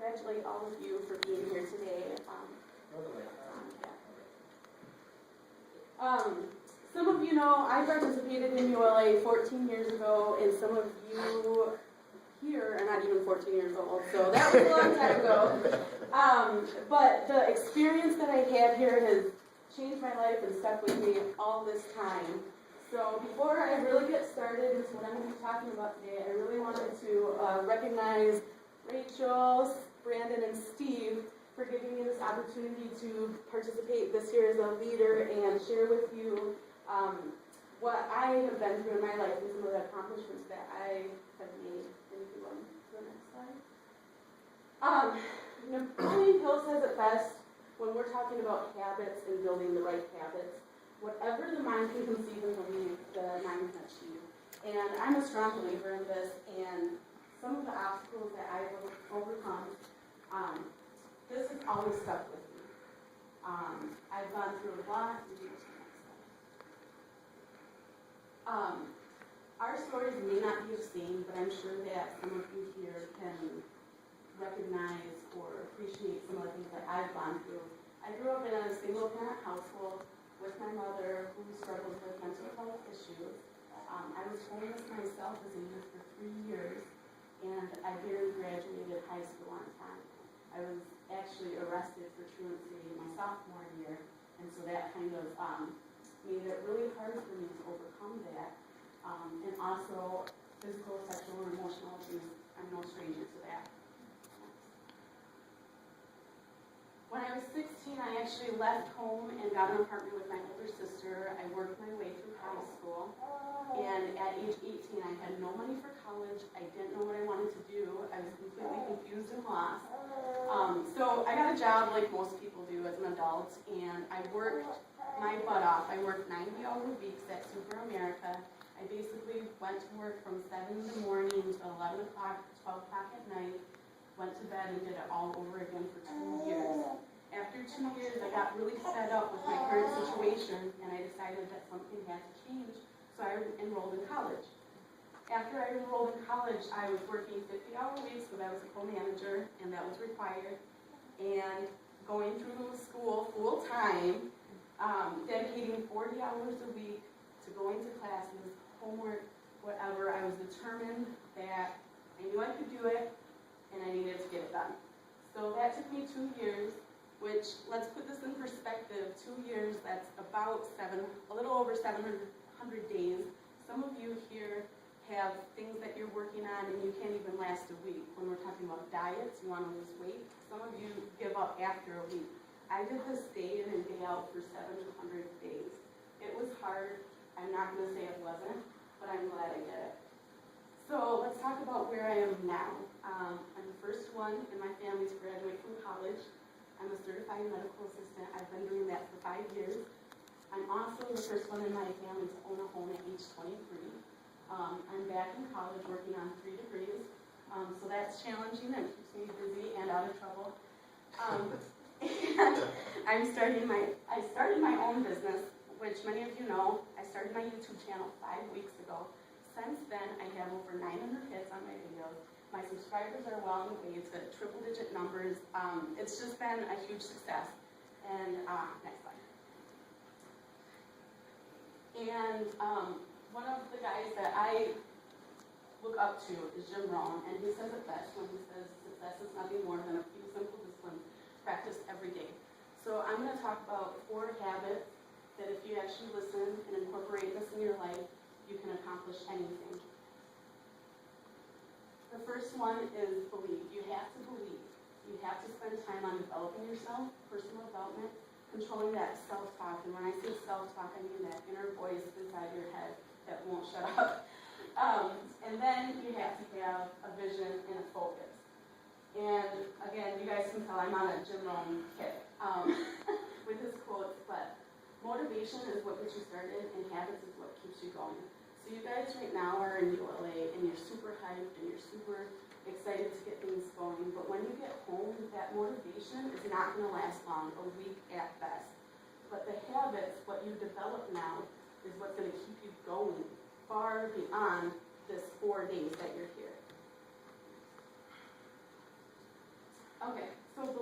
congratulate all of you for being here today. Some of you know I participated in ULA 14 years ago, and some of you here are not even 14 years old, so that was a long time ago. But the experience that I had here has changed my life and stuck with me all this time. So before I really get started into what I'm going to be talking about today, I really wanted to recognize Rachel, Brandon, and Steve for giving me this opportunity to participate this year as a leader and share with you what I have been through in my life and some of the accomplishments that I have made. Can you go on to the next slide? Napoleon Hill says it best when we're talking about habits and building the right habits. Whatever the mind can conceive and believe, the mind can achieve. And I'm a strong believer in this, and some of the obstacles that I've overcome, this has always stuck with me. I've gone through a lot. Our stories may not be the same, but I'm sure that some of you here can recognize or appreciate some of the things that I've gone through. I grew up in a single-parent household with my mother who struggled with mental health issues. I was homeless myself as a youth for 3 years, and I barely graduated high school on time. I was actually arrested for truancy my sophomore year, and so that kind of made it really hard for me to overcome that. And also, physical, sexual, and emotional abuse, I'm no stranger to that. When I was 16, I actually left home and got an apartment with my older sister. I worked my way through high school, and at age 18, I had no money for college. I didn't know what I wanted to do. I was completely confused and lost. So I got a job like most people do as an adult, and I worked my butt off. I worked 90-hour weeks at Super America. I basically went to work from 7 in the morning to 11 o'clock, 12 o'clock at night, went to bed and did it all over again for 2 years. After 2 years, I got really fed up with my current situation, and I decided that something had to change, so I enrolled in college. After I enrolled in college, I was working 50-hour weeks, so that was a co-manager, and that was required, and going through school full-time, dedicating 40 hours a week to going to classes, homework, whatever. I was determined that I knew I could do it, and I needed to get it done. So that took me 2 years, which, let's put this in perspective, 2 years, that's about a little over 700 days. Some of you here have things that you're working on and you can't even last a week. When we're talking about diets, you want to lose weight, some of you give up after a week. I did this day in and day out for 700 days. It was hard. I'm not going to say it wasn't, but I'm glad I did it. So let's talk about where I am now. I'm the first one in my family to graduate from college. I'm a certified medical assistant. I've been doing that for 5 years. I'm also the first one in my family to own a home at age 23. I'm back in college working on 3 degrees. So that's challenging and keeps me busy and out of trouble. And I started my own business, which many of you know. I started my YouTube channel 5 weeks ago. Since then, I have over 900 hits on my videos. My subscribers are well on the way to triple-digit numbers. It's just been a huge success. And next slide. And one of the guys that I look up to is Jim Rohn, and he says it best when he says success is nothing more than a few simple disciplines practiced every day. So I'm going to talk about 4 habits that if you actually listen and incorporate this in your life, you can accomplish anything. The first one is believe. You have to believe. You have to spend time on developing yourself, personal development, controlling that self-talk. And when I say self-talk, I mean that inner voice inside your head that won't shut up. And then you have to have a vision and a focus. And again, you guys can tell I'm on a Jim Rohn kick with his quotes, but motivation is what gets you started, and habits is what keeps you going. So you guys right now are in ULA, and you're super hyped, and you're super excited to get things going, but when you get home, that motivation is not going to last long, a week at best. But the habits, what you develop now, is what's going to keep you going far beyond this 4 days that you're here.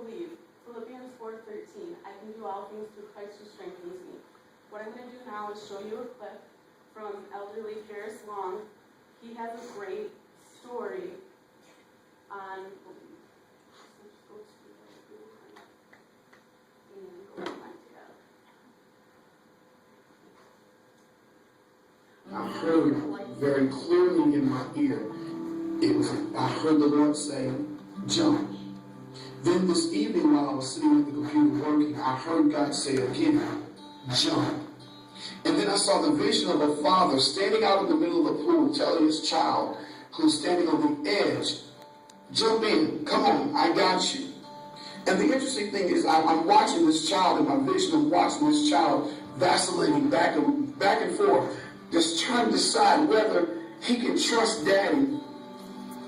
believe. Philippians 4:13, I can do all things through Christ who strengthens me. What I'm going to do now is show you a clip from elderly Ferris Long. He has a great story on, I heard very clearly in my ear, I heard the Lord say, jump. Then this evening while I was sitting at the computer working, I heard God say again, jump. And then I saw the vision of a father standing out in the middle of the pool telling his child who's standing on the edge, jump in, come on, I got you. And the interesting thing is I'm watching this child in my vision, I'm watching this child vacillating back and forth, just trying to decide whether he can trust daddy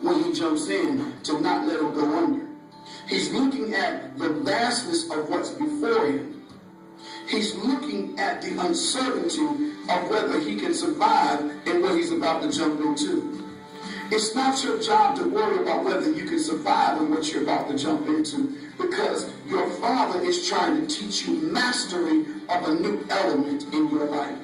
when he jumps in to not let him go under. He's looking at the vastness of what's before him. He's looking at the uncertainty of whether he can survive in what he's about to jump into. It's not your job to worry about whether you can survive in what you're about to jump into, because your Father is trying to teach you mastery of a new element in your life.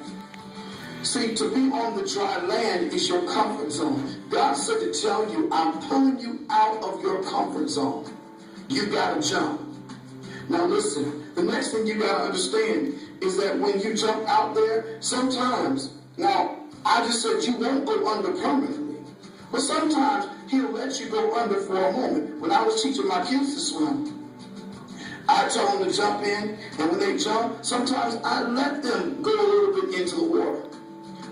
See, to be on the dry land is your comfort zone. God said to tell you, I'm pulling you out of your comfort zone. You gotta jump. Now listen, the next thing you gotta understand is that when you jump out there, sometimes, now, I just said you won't go under permanently, but sometimes he'll let you go under for a moment. When I was teaching my kids to swim, I told them to jump in, and when they jump, sometimes I let them go a little bit into the water,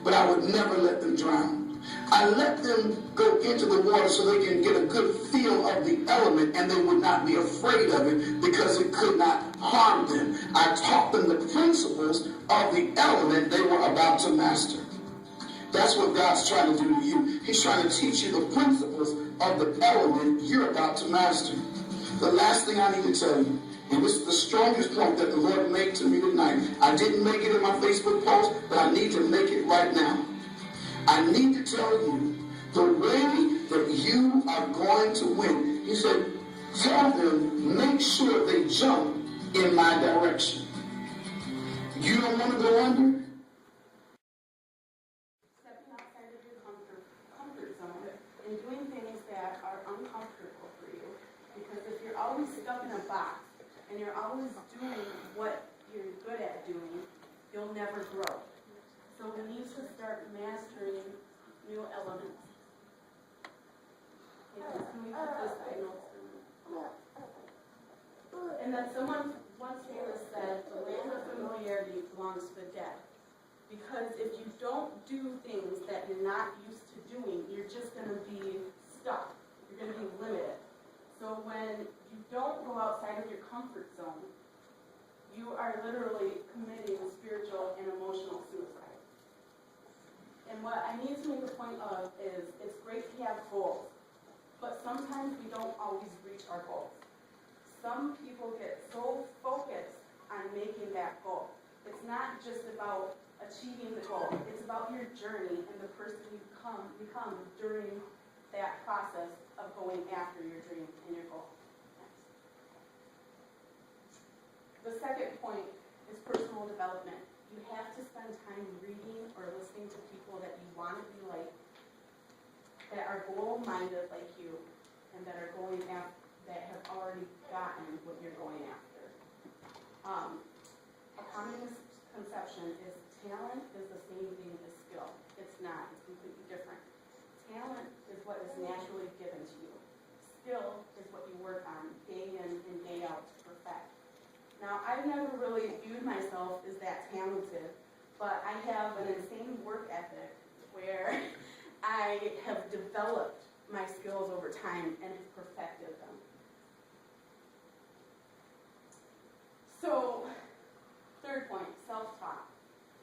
but I would never let them drown. I let them go into the water so they can get a good feel of the element and they would not be afraid of it because it could not harm them. I taught them the principles of the element they were about to master. That's what God's trying to do to you. He's trying to teach you the principles of the element you're about to master. The last thing I need to tell you, and this is the strongest point that the Lord made to me tonight. I didn't make it in my Facebook post, but I need to make it right now. I need to tell you the way that you are going to win. He said, tell them, make sure they jump in my direction. You don't want to go under? Stepping outside of your comfort zone and doing things that are uncomfortable for you. Because if you're always stuck in a box and you're always doing what you're good at doing, you'll never grow. So we need to start mastering new elements. Okay, can we put this side notes? And then someone once famous said, the land of familiarity belongs to the dead. Because if you don't do things that you're not used to doing, you're just going to be stuck. You're going to be limited. So when you don't go outside of your comfort zone, you are literally committing spiritual and emotional suicide. And what I need to make a point of is it's great to have goals, but sometimes we don't always reach our goals. Some people get so focused on making that goal. It's not just about achieving the goal. It's about your journey and the person you become during that process of going after your dream and your goal. The second point is personal development. You have to spend time reading or listening to people that you want to be like, that are goal-minded like you, and that are going after, that have already gotten what you're going after. A common misconception is talent is the same thing as skill. It's not. It's completely different. Talent is what is naturally given to you. Skill is what you work on day in and day out to perfect. Now, I've never really viewed myself as that talented, but I have an insane work ethic where I have developed my skills over time and have perfected them. So, third point, self-talk.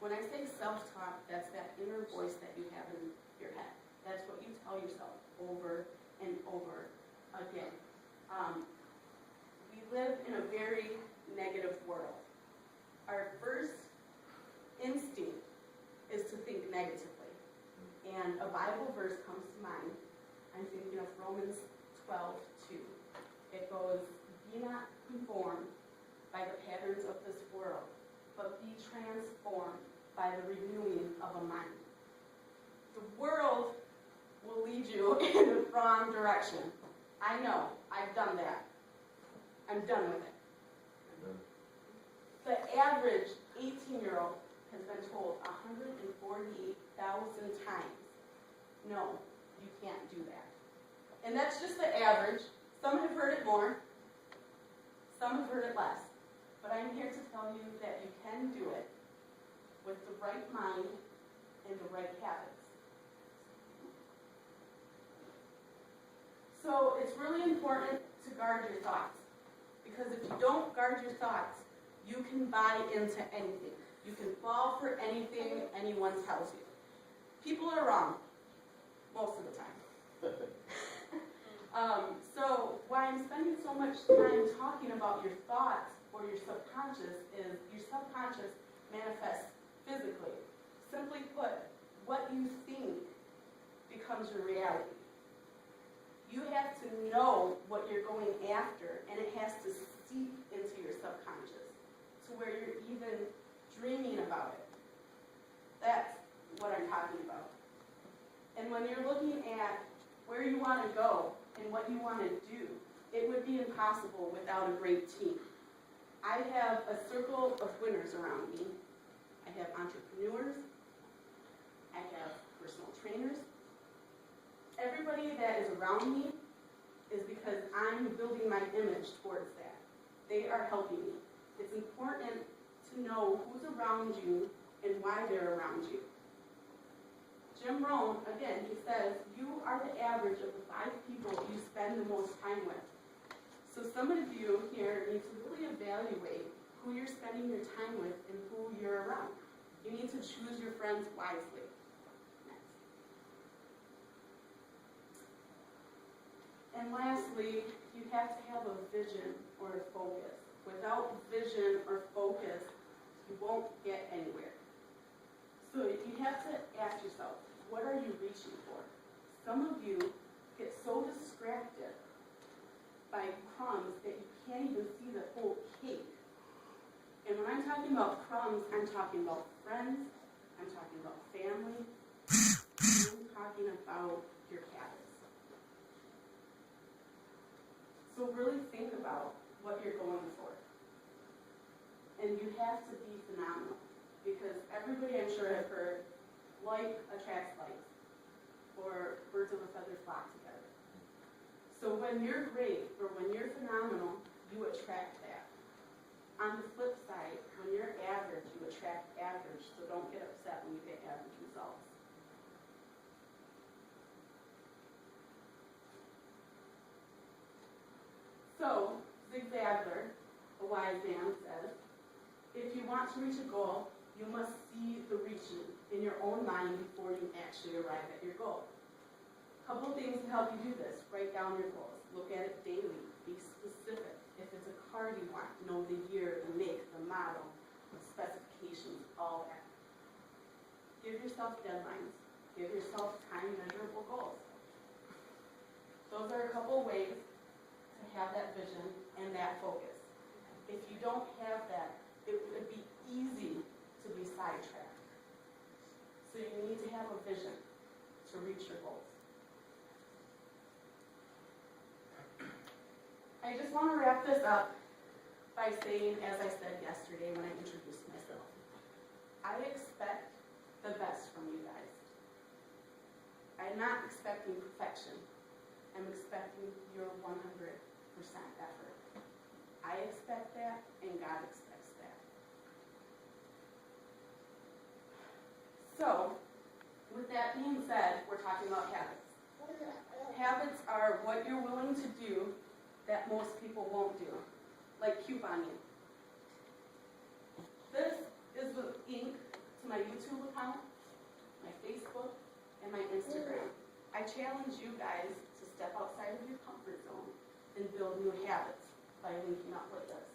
When I say self-talk, that's that inner voice that you have in your head. That's what you tell yourself over and over again. We live in a very negative world. Our first instinct is to think negatively. And a Bible verse comes to mind. I'm thinking of Romans 12:2. It goes, be not conformed by the patterns of this world, but be transformed by the renewing of a mind. The world will lead you in the wrong direction. I know, I've done that. I'm done with it. The average 18-year-old has been told 148,000 times, no, you can't do that. And that's just the average. Some have heard it more, some have heard it less. But I'm here to tell you that you can do it with the right mind and the right habits. So it's really important to guard your thoughts. Because if you don't guard your thoughts, you can buy into anything. You can fall for anything anyone tells you. People are wrong, most of the time. So why I'm spending so much time talking about your thoughts or your subconscious is your subconscious manifests physically. Simply put, what you think becomes your reality. You have to know what you're going after, and it has to seep into your subconscious to where you're even dreaming about it. That's what I'm talking about. And when you're looking at where you want to go and what you want to do, it would be impossible without a great team. I have a circle of winners around me. I have entrepreneurs. I have personal trainers. Everybody that is around me is because I'm building my image towards that. They are helping me. It's important to know who's around you and why they're around you. Jim Rohn, again, he says, you are the average of the 5 people you spend the most time with. So some of you here need to really evaluate who you're spending your time with and who you're around. You need to choose your friends wisely. And lastly, you have to have a vision or a focus. Without vision or focus, you won't get anywhere. So you have to ask yourself, what are you reaching for? Some of you get so distracted by crumbs that you can't even see the whole cake. And when I'm talking about crumbs, I'm talking about friends, I'm talking about family, I'm talking about your habits. So really think about what you're going for. And you have to be phenomenal. Because everybody, I'm sure, have heard, like attracts like, or birds of a feather flock together. So when you're great, or when you're phenomenal, you attract that. On the flip side, when you're average, you attract average, so don't get upset when you get average results. So, Zig Ziglar, a wise man, says, if you want to reach a goal, you must see the reaching in your own mind before you actually arrive at your goal. A couple of things to help you do this. Write down your goals. Look at it daily. Be specific. If it's a car you want, know the year, the make, the model, the specifications, all that. Give yourself deadlines. Give yourself time-measurable goals. Those are a couple ways to have that vision and that focus. If you don't have that, it would be easy to be sidetracked. So you need to have a vision to reach your goals. I just want to wrap this up by saying, as I said yesterday when I introduced myself, I expect the best from you guys. I'm not expecting perfection. I'm expecting your 100% effort. I expect that, and God expects that. So, with that being said, we're talking about habits. Habits are what you're willing to do that most people won't do, like couponing. This is the link to my YouTube account, my Facebook, and my Instagram. I challenge you guys to step outside of your comfort zone and build new habits by linking up with this.